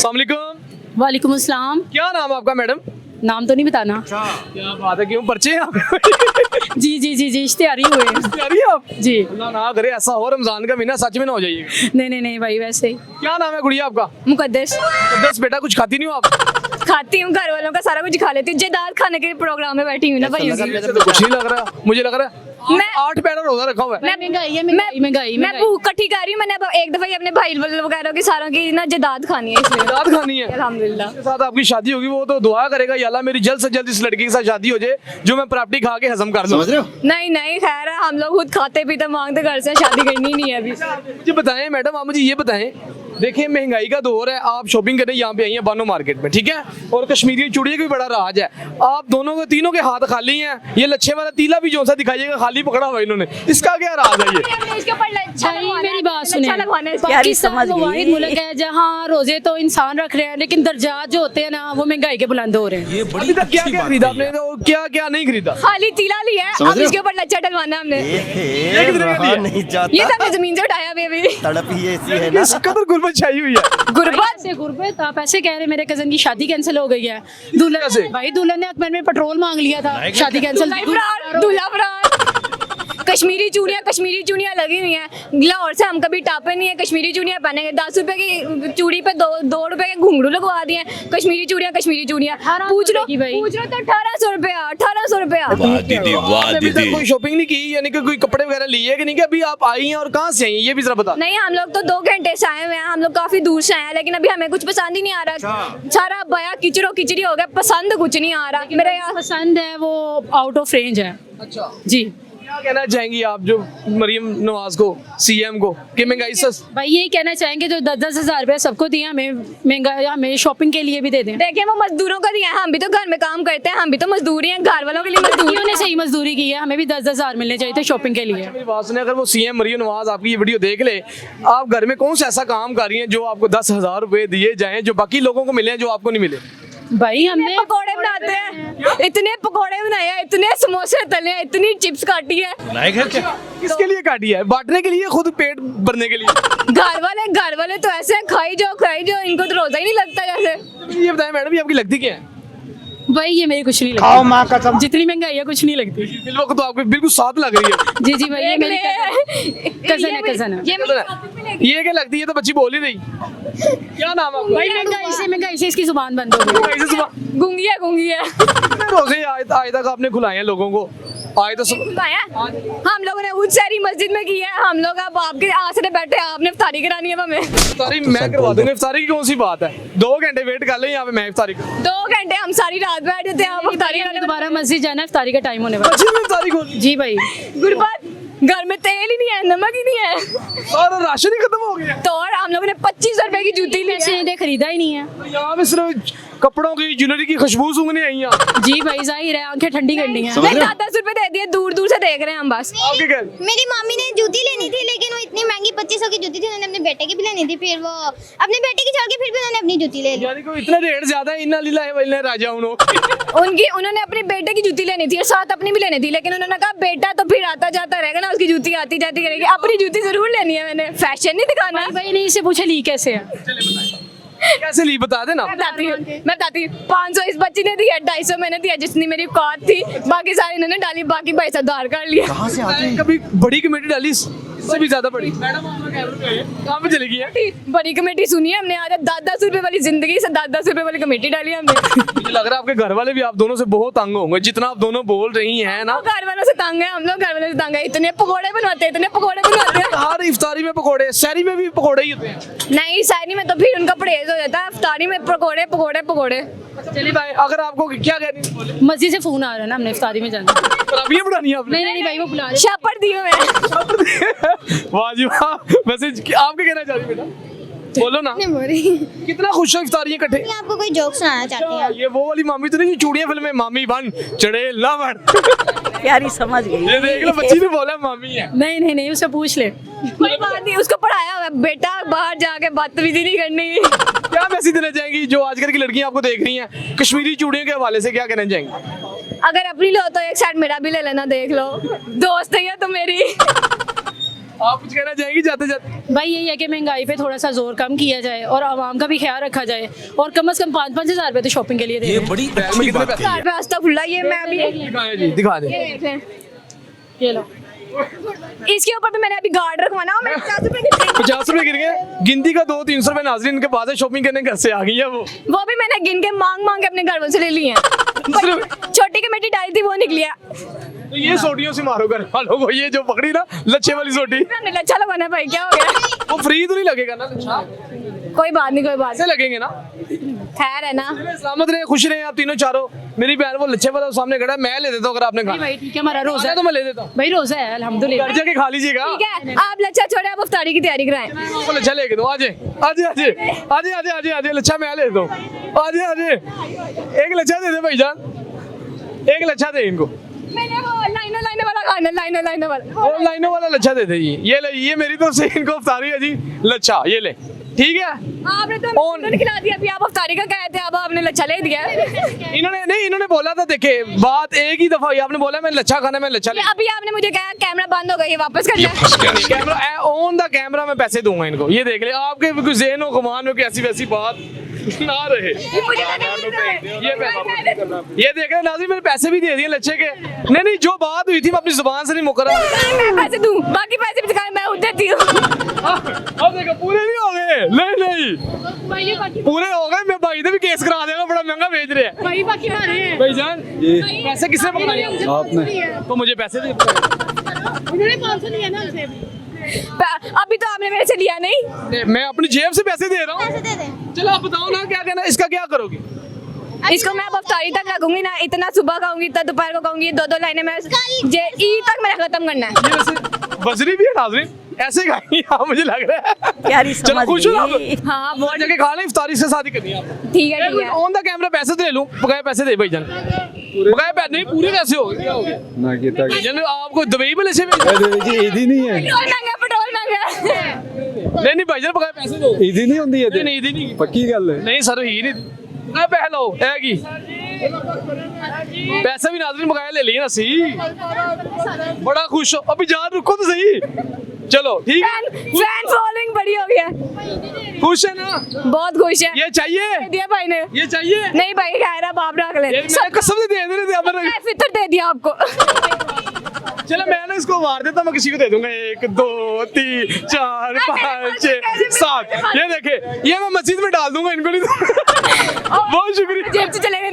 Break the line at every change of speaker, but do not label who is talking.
अस्सलाम वालेकुम।
वालेकुम अस्सलाम।
क्या नाम है आपका मैडम?
नाम तो नहीं बताना।
क्या बात है, क्यों पर्चे हैं आप?
जी जी जी जी इश्तेहारी हुए हैं।
तैयारी है आप?
जी।
अल्लाह ना करे ऐसा हो रमजान का महीना सच में ना हो जाइएगा।
नहीं नहीं नहीं भाई वैसे ही।
क्या नाम है गुड़िया आपका?
मुकद्दस।
दस बेटा कुछ खाती नहीं हो आप?
खाती हूँ, घर वालों का सारा कुछ खा लेती हूँ। जेदाद खाने के प्रोग्राम में बैठी हूँ ना भाई।
ऐसे तो कुछ नहीं लग रहा, मुझे लग रहा है
मैं-
8 पैरा रोजा रखा हुआ है।
महंगाई है महंगाई महंगाई
मैं भूख इकट्ठी कर रही हूँ। मैंने अब एक दफा ही अपने भाई वगैरह की सारों की ना जेदाद खानी है, इसलिए
दाद खानी है।
अल्हम्दुलिल्लाह।
जिसके साथ आपकी शादी होगी वो तो दुआ करेगा या अल्लाह मेरी जल्द से जल्द इस लड़की के साथ शादी हो जाए जो मैं प्रॉपर्टी खा के हजम कर लूं।
समझ रहे हो?
नहीं नहीं खैर है, हम लोग खुद खाते पीते मांगते घर से, शादी करनी नहीं है अभी।
मुझे बताएं मैडम, आप मुझे ये बताएं, देखिए महंगाई का दौर है, आप शॉपिंग करने यहाँ पे आई हैं बानो मार्केट में, ठीक है, और कश्मीरी चूड़ियों का भी बड़ा राज है। आप दोनों के तीनों के हाथ खाली हैं, ये लच्छे वाला तीला भी जो सा दिखाइएगा खाली पकड़ा हुआ है इन्होंने, इसका क्या राज है ये?
भाई मेरी बात सुने,
पाकिस्तान
पाकिस्तान वो वाहिद मुल्क है जहाँ रोजे तो इंसान रख रहे हैं लेकिन दर्जात जो होते हैं ना वो महंगाई के बुलंद हो रहे हैं।
अभी तक क्या क्या खरीदा आपने और क्या क्या नहीं खरीदा?
खाली तीला लिया है,
समझ
अब
रहे हो?
इसके ऊपर लच्छा डलवाना हमने।
ये कितने का दिया?
नहीं
ये
जाता,
तो हमने जमीन से उठाया अभी।
तड़प ही ऐसी है ना।
इस कदर गुर्बत छाई हुई है।
गुर्बत
से गुर्बत आप ऐसे कह रहे, मेरे कजन की शादी कैंसिल हो गई है।
कैसे?
दुल्हन भाई दुल्हन ने अकबर में पेट्रोल मांग लिया था, शादी कैंसिल।
दूल्हा फरार। कश्मीरी चूड़ियाँ लगी हुई हैं। लाहौर से हम कभी टापे नहीं है, कश्मीरी चूड़ियाँ पहनेंगे। 10 रुपए की चूड़ी पे 2 रुपए के घुंघरू लगवा दिए हैं। कश्मीरी चूड़ियाँ पूछ लो
की भाई।
पूछ लो तो 1800 रुपया 1800 रुपया।
आपने अभी तक कोई शॉपिंग नहीं की, यानी कि कोई कपड़े वगैरह लिए कि नहीं, कि अभी आप आई हैं और कहाँ से आई हैं ये भी जरा बता।
नहीं, हम लोग तो 2 घंटे से आए हुए हैं, हम लोग काफी दूर से आए हैं, लेकिन अभी हमें कुछ पसंद ही नहीं आ रहा। सारा बया किचड़ी हो गया, पसंद कुछ नहीं आ रहा मेरे यहाँ।
पसंद है वो आउट ऑफ रेंज है।
अच्छा,
जी
क्या कहना चाहेंगी आप जो मरियम नवाज को, सीएम को, कि महंगाई सस?
भाई यही कहना चाहेंगे जो 10-10 हजार रुपया सबको दिया, हमें महंगाई हमें शॉपिंग के लिए भी दे दें।
देखिए वो मजदूरों को दिया है, हम भी तो घर में काम करते हैं, हम भी तो मजदूरी हैं, घर वालों के लिए मजदूरी।
उन्होंने सही मजदूरी की है, हमें भी 10-10 हजार मिलने चाहिए थे शॉपिंग के लिए।
मेरी बात सुने, अगर वो सीएम मरियम नवाज आपकी ये वीडियो देख ले, आप घर में कौन सा ऐसा काम कर रही हैं जो आपको 10,000 रुपए दिए जाएं जो बाकी लोगों को मिले हैं जो आपको नहीं मिले?
भाई हमने
पकोड़े बनाते हैं, इतने पकोड़े बनाए हैं, इतने समोसे तले हैं, इतनी चिप्स काटी है।
किसके लिए काटी है? बांटने के लिए, खुद पेट भरने के लिए?
घर वाले तो ऐसे हैं, खाई जाओ, इनको तो रोजा ही नहीं लगता जैसे।
ये बताएं मैडम, ये आपकी लगती क्या है?
भाई ये मेरी कुछ नहीं लगती, जितनी महंगाई है कुछ नहीं लगती।
इस वक्त तो आपको बिल्कुल साथ लग रही है।
जी जी भाई ये मेरी कजन है, कजन है।
ये क्या लगती है? तो बच्ची बोल ही रही। क्या नाम है आपका?
भाई महंगाई से इसकी जुबान बंद हो गई।
कैसे सुबह
गूंगी है।
कितने रोजे आज तक आपने खुलाए हैं लोगों को? आए तो
खुलाया? हम लोगों ने उस शहरी मस्जिद में की है। हम लोग अब आपके आसरे बैठे, आपने इफ्तारी करानी है हमें।
इफ्तारी मैं करवा दूंगा। इफ्तारी की कौन सी बात है? 2 घंटे वेट कर ले यहाँ पे, मैं इफ्तारी करूँ।
2 घंटे हम सारी रात बैठ जाते हैं, आप इफ्तारी
हमने
कराने
दोबारा मस्जिद जाना है, इफ्तारी का टाइम होने वाला
सच्ची में इफ्तारी खोल?
है। जी भाई
गुरबात, घर में तेल ही नहीं है, नमक ही नहीं है,
सारा राशन ही खत्म हो गया।
तो और हम लोगों ने 25 रुपए की जूती ली
पैसे
है।
इन्हें खरीदा ही नहीं है।
यहाँ पे सिर्फ कपड़ों की, ज्वेलरी की खुशबू सूंघने आई हैं।
जी भाई जाहिर है आंखें ठंडी करनी है।
समझ रहे हो?
10 रुपए दे दिए, दूर से देख रहे हैं हम बस।
आपके घर
मेरी मम्मी ने जूती लेनी थी, लेकिन वो इतनी महंगी 2500 की जूती थी, उन्होंने अपने बेटे की भी लेनी थी, फिर वो अपने बेटे की छोड़ के फिर भी उन्होंने अपनी जूती ले ली।
यानी को इतना रेट ज्यादा है। इन्ना लीला है राजा
उन्होंने अपने बेटे की जूती लेनी थी और साथ अपनी भी लेनी थी, लेकिन उन्होंने कहा बेटा तो फिर आता जाता रहेगा ना, उसकी जूती आती जाती रहेगी, अपनी जूती जरूर लेनी है मैंने, फैशन नहीं दिखाना।
भाई नहीं इसे पूछे ली कैसे है।
कैसे ली बता देना।
मैं बताती हूँ 500 इस बच्ची ने दिया, 250 मैंने दिया जितनी मेरी औकात थी, बाकी सारी इन्होंने डाली, बाकी भाई से उधार कर लिया।
कहाँ से आते हैं?
कभी बड़ी कमेटी डाली इससे भी ज्यादा बड़ी? कहाँ पे चली गई है?
बड़ी कमेटी सुनी है हमने, आज 10-10 रुपए वाली जिंदगी से 10-10 रुपए वाली कमेटी डाली है हमने।
मुझे लग रहा है आपके घर वाले भी आप दोनों से बहुत तंग होंगे, जितना आप दोनों बोल रही हैं ना।
घर वालों से तंग है हम लोग, घर वालों से तंग है, इतने पकौड़े बनवाते हैं।
हर इफ्तारी में पकोड़े, सहरी में भी पकोड़े ही होते हैं।
नहीं शायरी में तो फिर उनका परहेज हो जाता है, इफ्तारी में पकौड़े पकौड़े पकौड़े।
चलिए भाई, अगर आपको क्या कहनी
मस्जिद से फोन आ रहा है ना, हमने इफ्तारी में जाना।
खराबियाँ बढ़ानी है आपने?
नहीं भाई वो बुला रहे।
शापर दिए मैं।
वाह जी वाह। वैसे आपके कहना चाह रही बेटा, बोलो ना। कितना खुश हो इफ्तारियाँ इकट्ठे?
मैं आपको कोई जोक सुनाना चाहती हूँ।
ये वो वाली मामी तो नहीं, चूड़ियाँ फिल्म में मामी बन चढ़ेल ना बन।
प्यारी समझ गई।
ये देख लो, बच्ची ने बोला मामी है।
नहीं उससे पूछ ले।
कोई बात नहीं, उसको पढ़ाया हुआ है, बेटा बाहर जाके बदतमीजी नहीं करनी।
क्या मैसेज देना चाहेंगी जो आजकल की लड़कियां आपको देख रही हैं कश्मीरी चूड़ियों के हवाले से, क्या कहना चाहेंगी?
अगर अपनी लो तो एक साइड मेरा भी ले लेना, देख लो, दोस्त है तो मेरी।
आप कुछ कहना चाहेंगी जाते जाते?
भाई यही है कि महंगाई पे थोड़ा सा जोर कम किया जाए और आवाम का भी ख्याल रखा जाए और कम से कम 5-5 हज़ार रुपये तो शॉपिंग के लिए दे दें।
बड़ी
बैग में कितने पैसे?
घर पे रास्ता खुला, ये मैं अभी
दिखाएं जी, दिखा दें।
ये देख लें।
ये लो।
इसके ऊपर भी मैंने अभी गार्ड रखवाना है, मैं 50 रुपए की
50 रुपए गिर गए, गिनती का 200-300 रुपए नाजरीन के पास है, शॉपिंग करने घर से आ गई है
वो भी मैंने गिन के मांग मांग के अपने घर से ले ली है। छोटी कमेटी डाली थी वो निकली है।
तो ये सोटियों से मारो घर वालों को, ये जो पकड़ी ना लच्छे वाली सोटी,
हमने लच्छा लगवाना है भाई, क्या हो गया?
वो फ्री तो नहीं लगेगा ना लच्छा?
कोई बात नहीं, कोई बात
ऐसे लगेंगे ना?
खैर है ना।
सलामत रहे, खुश रहे आप तीनों चारों। मेरी बहन वो लच्छे वाला सामने खड़ा है, मैं ले देता हूँ अगर आपने
नहीं
खाना
भाई ठीक है, हमारा रोजा
है
है
तो मैं ले देता हूँ।
भाई, रोजा है अल्हम्दुलिल्लाह।
घर जाके खा लीजिएगा।
ठीक है, आप लच्छा छोड़े, आप अफ्तारी की तैयारी कराएं।
वो लच्छा लेके दो, आजे आजे आजे आजे आजे आजे आजे लच्छा मैं ले दो, आजे आजे एक लच्छा दे दे भाईजान, एक लच्छा दे इनको।
मैंने वो लाइनों वाला खाना, लाइनों वाला।
वो लाइनों वाला लच्छा दे दे जी, ये ले, ये मेरी तरफ से इनको अफ्तारी है जी, लच्छा ये ले, ठीक है।
आपने तो हमें खिला दिया, अभी आप अफ्तारी का कहे थे, अब आपने लच्छा ले दिया।
इन्होंने बोला था, देखे बात एक ही दफा हुई, आपने बोला मैंने लच्छा खाना, मैं लच्छा ले,
अभी आपने मुझे कहा कैमरा बंद हो गया, ये वापस कर लें।
कैमरा ऑन द कैमरा मैं पैसे दूंगा इनको, ये देख ले, आपके कोई ज़हन हो गुमान में कोई ऐसी वैसी बात ना रहे। ये देख रहे नाज़रीन, मैंने पैसे भी दे दिए लच्छे के। नहीं जो बात हुई थी मैं अपनी जुबान से नहीं मुकर रहा।
मैं पैसे दूं, बाकी पैसे भी दिखाएं, मैं उधर देती हूँ।
अब देखो पूरे नहीं हो गए, नहीं पूरे हो गए, मैं भाई ने भी केस करा देगा, बड़ा महंगा बेच रहे हैं
भाई, बाकी हमारे हैं।
भाईजान। पैसे किसने पकड़ाए? आपने। तो मुझे पैसे दे,
उन्होंने 500 लिया ना हमसे।
अभी तो आपने मेरे से लिया नहीं।
मैं अपनी जेब से पैसे दे रहा
पैसे
हूँ।
दे दें।
चलो आप बताओ ना क्या कहना, इसका क्या करोगे?
इसको मैं अब अफ्तारी तक रखूंगी ना, इतना सुबह खाऊंगी, इतना दोपहर को खाऊंगी, 2-2 लाइनें मैं ईद तक मैंने खत्म करना है।
ये वैसे बजरी भी है नाज़रीन, ऐसे खाएंगी आप, मुझे लग रहा है।
प्यारी
चलो
समझ
खुश हो आप?
गई।
हाँ
बहुत जगह खा लें, इफ्तारी से शादी करनी है आपको।
ठीक है, ठीक है।
ऑन द कैमरा पैसे तो ले लूं, बकाया पैसे दे भाईजान, बकाया पैसे नहीं, पूरे पैसे हो गए, क्या हो गया
ना किया
भाईजान? आपको दुबई में लेसे में
जी ईदी नहीं है,
पेट्रोल महंगा।
नहीं भाईजान, बकाया पैसे दो।
ईदी नहीं होंदी है,
नहीं नहीं
पक्की गल है।
नहीं सर, ही नहीं पहलो है की पैसे भी नाज़रीन बकाया ले लिए ना सी, बड़ा खुश हो। अभी जान रुको तो सही, चलो ठीक है।
फैन फॉलोइंग बड़ी हो गया,
खुश है ना?
बहुत खुश है।
ये चाहिए,
दे दिया भाई ने।
ये चाहिए
नहीं भाई, खैर अब आप रख ले।
मैं कसम से दे दे रहे थे।
फितर दे दिया आपको।
चलो मैं ना इसको मार देता, मैं किसी को दे दूंगा। 1 2 3 4 5 6 7, ये देखे, ये मैं मस्जिद में डाल दूंगा, इनको नहीं दूंगा। बहुत शुक्रिया।
जेब से चले गए।